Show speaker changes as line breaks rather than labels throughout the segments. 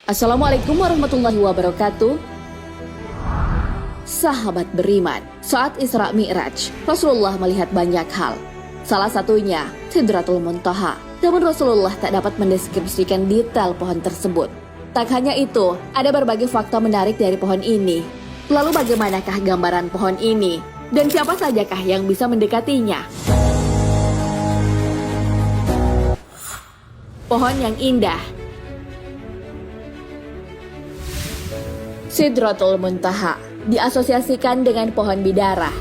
Assalamualaikum warahmatullahi wabarakatuh. Sahabat beriman, saat Isra Mi'raj, Rasulullah melihat banyak hal. Salah satunya, Sidratul Muntaha. Namun Rasulullah tak dapat mendeskripsikan detail pohon tersebut. Tak hanya itu, ada berbagai fakta menarik dari pohon ini. Lalu bagaimanakah gambaran pohon ini? Dan siapa sajakah yang bisa mendekatinya? Pohon yang indah. Sidratul Muntaha diasosiasikan dengan pohon bidara.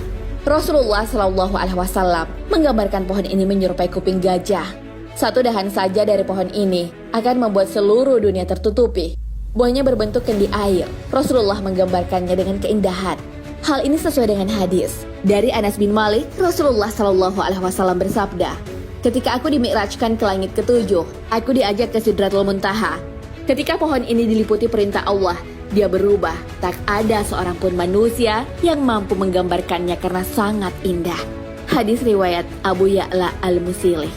Rasulullah Shallallahu Alaihi Wasallam menggambarkan pohon ini menyerupai kuping gajah. Satu dahan saja dari pohon ini akan membuat seluruh dunia tertutupi. Buahnya berbentuk kendi air. Rasulullah menggambarkannya dengan keindahan. Hal ini sesuai dengan hadis dari Anas bin Malik. Rasulullah Shallallahu Alaihi Wasallam bersabda, "Ketika aku dimi'rajkan ke langit ketujuh, aku diajak ke Sidratul Muntaha. Ketika pohon ini diliputi perintah Allah, dia berubah, tak ada seorang pun manusia yang mampu menggambarkannya karena sangat indah." Hadis riwayat Abu Ya'la Al-Musilih.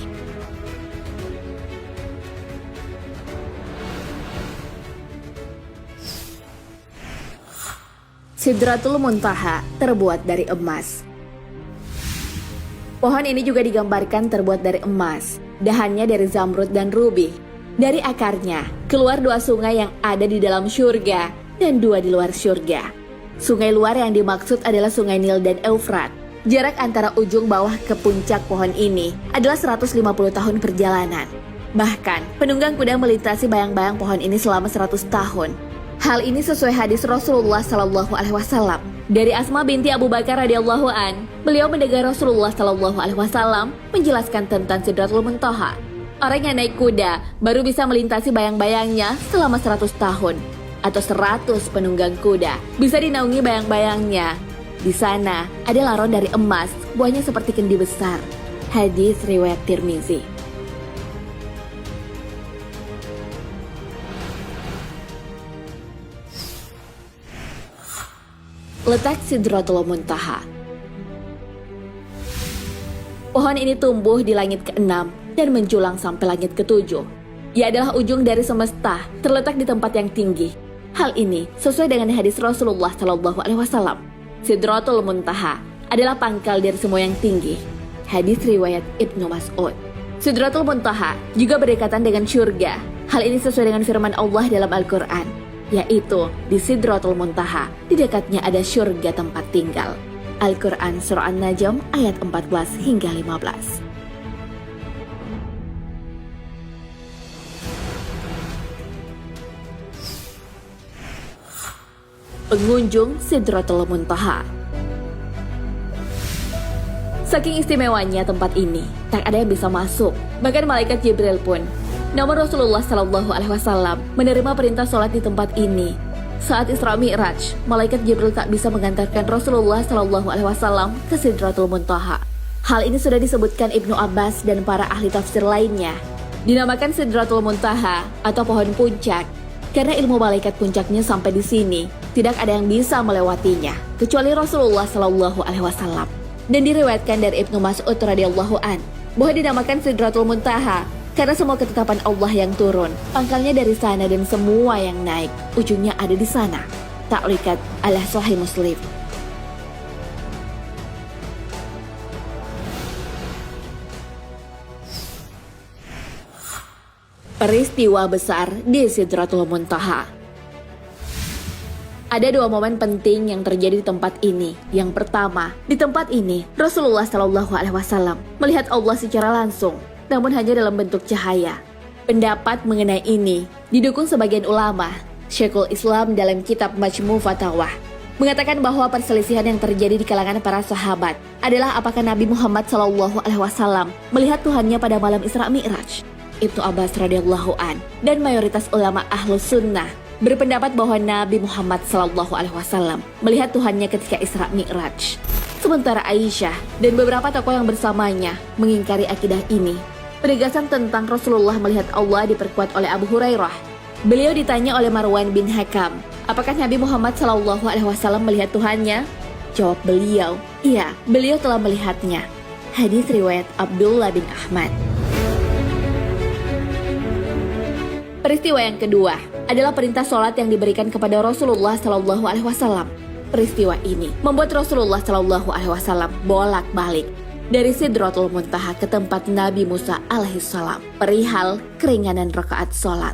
Sidratul Muntaha terbuat dari emas. Pohon ini juga digambarkan terbuat dari emas, dahannya dari zamrud dan rubi. Dari akarnya keluar dua sungai yang ada di dalam syurga dan dua di luar syurga. Sungai luar yang dimaksud adalah Sungai Nil dan Eufrat. Jarak antara ujung bawah ke puncak pohon ini adalah 150 tahun perjalanan. Bahkan, penunggang kuda melintasi bayang-bayang pohon ini selama 100 tahun. Hal ini sesuai hadis Rasulullah Shallallahu Alaihi Wasallam. Dari Asma binti Abu Bakar radhiyallahu an, beliau mendengar Rasulullah Shallallahu Alaihi Wasallam menjelaskan tentang Sidratul Muntaha. Orang yang naik kuda baru bisa melintasi bayang-bayangnya selama 100 tahun. Atau 100 penunggang kuda bisa dinaungi bayang-bayangnya. Di sana ada laron dari emas, buahnya seperti kendi besar. Hadis riwayat Tirmizi. Letak Sidratul Muntaha. Pohon ini tumbuh di langit ke-6 dan menjulang sampai langit ke-7. Ia adalah ujung dari semesta, terletak di tempat yang tinggi. Hal ini sesuai dengan hadis Rasulullah Shallallahu Alaihi Wasallam. Sidratul Muntaha adalah pangkal dari semua yang tinggi. Hadis riwayat Ibnu Mas'ud. Sidratul Muntaha juga berdekatan dengan syurga. Hal ini sesuai dengan firman Allah dalam Al-Quran, yaitu di Sidratul Muntaha, di dekatnya ada syurga tempat tinggal. Al-Quran Surah An-Najm ayat 14 hingga 15. Pengunjung Sidratul Muntaha. Saking istimewanya tempat ini, tak ada yang bisa masuk, bahkan malaikat Jibril pun. Namun Rasulullah Shallallahu Alaihi Wasallam menerima perintah sholat di tempat ini. Saat Isra Mi'raj, malaikat Jibril tak bisa mengantarkan Rasulullah Shallallahu Alaihi Wasallam ke Sidratul Muntaha. Hal ini sudah disebutkan Ibnu Abbas dan para ahli tafsir lainnya. Dinamakan Sidratul Muntaha atau pohon puncak karena ilmu malaikat puncaknya sampai di sini. Tidak ada yang bisa melewatinya kecuali Rasulullah Shallallahu Alaihi Wasallam. Dan diriwayatkan dari Ibnu Mas'ud radhiyallahu an bahwa dinamakan Sidratul Muntaha karena semua ketetapan Allah yang turun, pangkalnya dari sana dan semua yang naik, ujungnya ada di sana. Ta'liqat ala Sahih Muslim. Peristiwa besar di Sidratul Muntaha. Ada dua momen penting yang terjadi di tempat ini. Yang pertama, di tempat ini Rasulullah Shallallahu Alaihi Wasallam melihat Allah secara langsung, namun hanya dalam bentuk cahaya. Pendapat mengenai ini didukung sebagian ulama. Syekhul Islam dalam kitab Majmu' Fatawah mengatakan bahwa perselisihan yang terjadi di kalangan para sahabat adalah apakah Nabi Muhammad Shallallahu Alaihi Wasallam melihat Tuhannya pada malam Isra Mi'raj. Ibnu Abbas radhiyallahu an dan mayoritas ulama Ahlus Sunnah berpendapat bahwa Nabi Muhammad SAW melihat Tuhannya ketika Isra Mi'raj. Sementara Aisyah dan beberapa tokoh yang bersamanya mengingkari akidah ini. Penegasan tentang Rasulullah melihat Allah diperkuat oleh Abu Hurairah. Beliau ditanya oleh Marwan bin Hakam, apakah Nabi Muhammad SAW melihat Tuhannya? Jawab beliau, iya, beliau telah melihatnya. Hadis riwayat Abdullah bin Ahmad. Peristiwa yang kedua adalah perintah sholat yang diberikan kepada Rasulullah SAW. Peristiwa ini membuat Rasulullah SAW bolak-balik dari Sidratul Muntaha ke tempat Nabi Musa alaihissalam perihal keringanan rakaat sholat.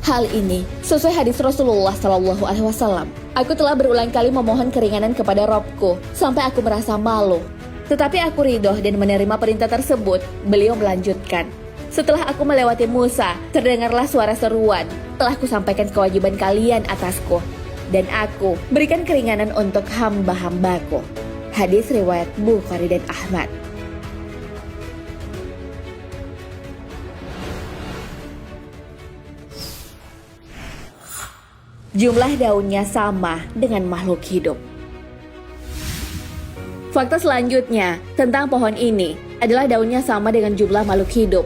Hal ini sesuai hadis Rasulullah SAW. Aku telah berulang kali memohon keringanan kepada Robku sampai aku merasa malu. Tetapi aku ridho dan menerima perintah tersebut. Beliau melanjutkan, setelah aku melewati Musa, terdengarlah suara seruan, telah kusampaikan kewajiban kalian atasku, dan aku berikan keringanan untuk hamba-hambaku. Hadis riwayat Bukhari dan Ahmad. Jumlah daunnya sama dengan makhluk hidup. Fakta selanjutnya tentang pohon ini adalah daunnya sama dengan jumlah makhluk hidup.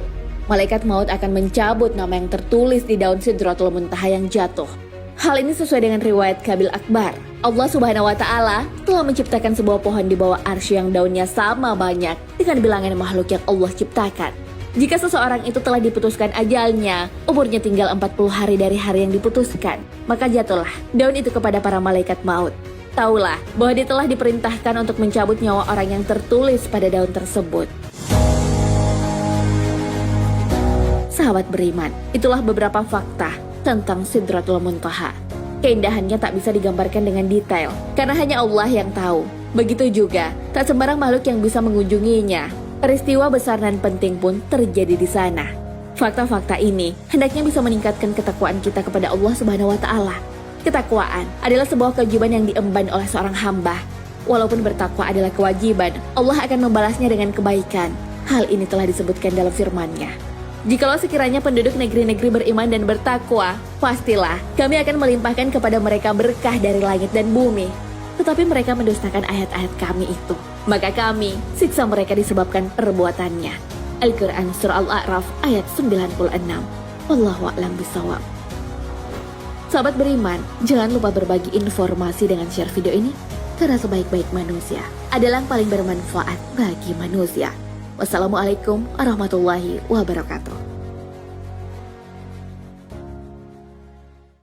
Malaikat maut akan mencabut nama yang tertulis di daun Sidratul Muntaha yang jatuh. Hal ini sesuai dengan riwayat Kabil Akbar. Allah Subhanahu wa Ta'ala telah menciptakan sebuah pohon di bawah arsy yang daunnya sama banyak dengan bilangan makhluk yang Allah ciptakan. Jika seseorang itu telah diputuskan ajalnya, umurnya tinggal 40 hari dari hari yang diputuskan, maka jatuhlah daun itu kepada para malaikat maut. Taulah bahwa dia telah diperintahkan untuk mencabut nyawa orang yang tertulis pada daun tersebut. Sahabat beriman, itulah beberapa fakta tentang Sidratul Muntaha. Keindahannya tak bisa digambarkan dengan detail, karena hanya Allah yang tahu. Begitu juga, tak sembarang makhluk yang bisa mengunjunginya. Peristiwa besar dan penting pun terjadi di sana. Fakta-fakta ini hendaknya bisa meningkatkan ketakwaan kita kepada Allah Subhanahu wa Ta'ala. Ketakwaan adalah sebuah kewajiban yang diemban oleh seorang hamba. Walaupun bertakwa adalah kewajiban, Allah akan membalasnya dengan kebaikan. Hal ini telah disebutkan dalam firman-Nya. Jikalau sekiranya penduduk negeri-negeri beriman dan bertakwa, pastilah kami akan melimpahkan kepada mereka berkah dari langit dan bumi. Tetapi mereka mendustakan ayat-ayat kami itu, maka kami siksa mereka disebabkan perbuatannya. Al-Quran Surah Al-A'raf ayat 96. Wallahu a'lam bishawab. Sahabat beriman, jangan lupa berbagi informasi dengan share video ini, karena sebaik-baik manusia adalah yang paling bermanfaat bagi manusia. Wassalamualaikum warahmatullahi wabarakatuh.